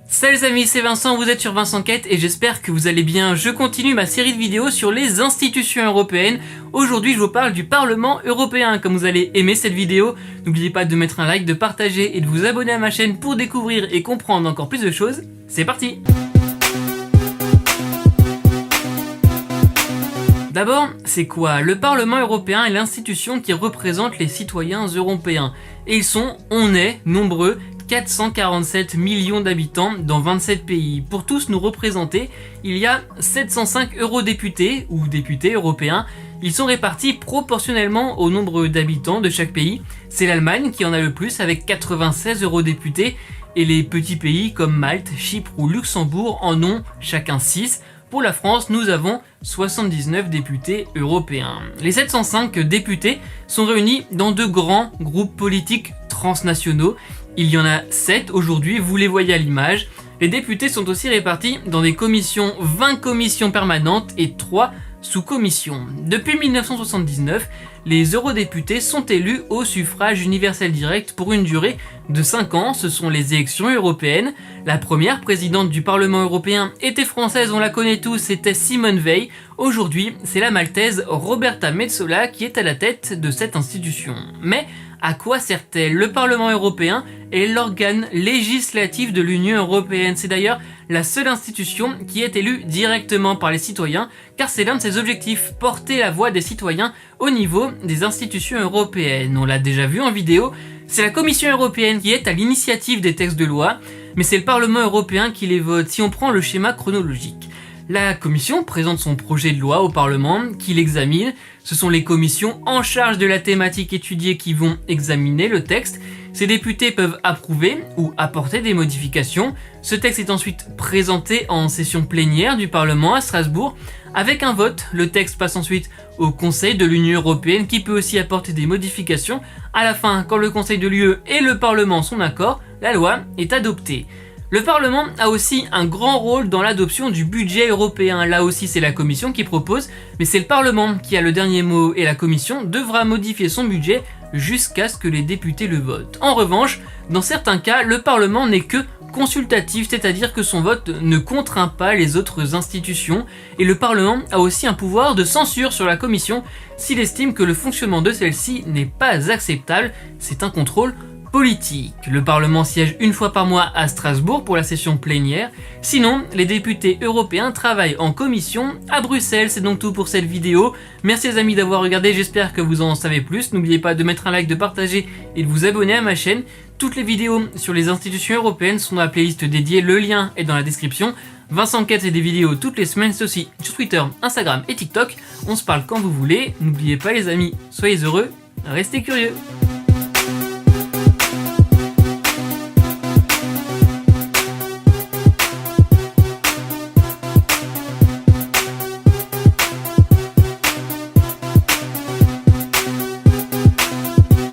Salut les amis, c'est Vincent, vous êtes sur VincentQuête et j'espère que vous allez bien. Je continue ma série de vidéos sur les institutions européennes. Aujourd'hui je vous parle du Parlement européen. Comme vous allez aimer cette vidéo, n'oubliez pas de mettre un like, de partager et de vous abonner à ma chaîne pour découvrir et comprendre encore plus de choses. C'est parti! D'abord, c'est quoi? Le Parlement européen est l'institution qui représente les citoyens européens. Et ils sont, on est, nombreux, 447 millions d'habitants dans 27 pays. Pour tous nous représenter, il y a 705 eurodéputés ou députés européens. Ils sont répartis proportionnellement au nombre d'habitants de chaque pays. C'est l'Allemagne qui en a le plus avec 96 eurodéputés et les petits pays comme Malte, Chypre ou Luxembourg en ont chacun 6. Pour la France, nous avons 79 députés européens. Les 705 députés sont réunis dans de grands groupes politiques transnationaux. Il y en a 7 aujourd'hui, vous les voyez à l'image. Les députés sont aussi répartis dans des commissions, 20 commissions permanentes et 3 sous-commissions. Depuis 1979, les eurodéputés sont élus au suffrage universel direct pour une durée de 5 ans. Ce sont les élections européennes. La première présidente du Parlement européen était française, on la connaît tous, c'était Simone Veil. Aujourd'hui, c'est la Maltaise Roberta Metsola qui est à la tête de cette institution. Mais à quoi sert-elle? Le Parlement européen est l'organe législatif de l'Union européenne. C'est d'ailleurs la seule institution qui est élue directement par les citoyens, car c'est l'un de ses objectifs, porter la voix des citoyens au niveau des institutions européennes. On l'a déjà vu en vidéo, c'est la Commission européenne qui est à l'initiative des textes de loi, mais c'est le Parlement européen qui les vote. Si on prend le schéma chronologique, la Commission présente son projet de loi au Parlement, qui l'examine. Ce sont les commissions en charge de la thématique étudiée qui vont examiner le texte. Ces députés peuvent approuver ou apporter des modifications. Ce texte est ensuite présenté en session plénière du Parlement à Strasbourg. Avec un vote, le texte passe ensuite au Conseil de l'Union européenne qui peut aussi apporter des modifications. À la fin, quand le Conseil de l'UE et le Parlement sont d'accord, la loi est adoptée. Le Parlement a aussi un grand rôle dans l'adoption du budget européen. Là aussi, c'est la Commission qui propose, mais c'est le Parlement qui a le dernier mot et la Commission devra modifier son budget jusqu'à ce que les députés le votent. En revanche, dans certains cas, le Parlement n'est que consultatif, c'est-à-dire que son vote ne contraint pas les autres institutions et le Parlement a aussi un pouvoir de censure sur la Commission s'il estime que le fonctionnement de celle-ci n'est pas acceptable. C'est un contrôle politique. Le Parlement siège une fois par mois à Strasbourg pour la session plénière. Sinon, les députés européens travaillent en commission à Bruxelles. C'est donc tout pour cette vidéo. Merci les amis d'avoir regardé, j'espère que vous en savez plus. N'oubliez pas de mettre un like, de partager et de vous abonner à ma chaîne. Toutes les vidéos sur les institutions européennes sont dans la playlist dédiée, le lien est dans la description. VincentQuête, c'est des vidéos toutes les semaines, c'est aussi sur Twitter, Instagram et TikTok. On se parle quand vous voulez. N'oubliez pas les amis, soyez heureux, restez curieux.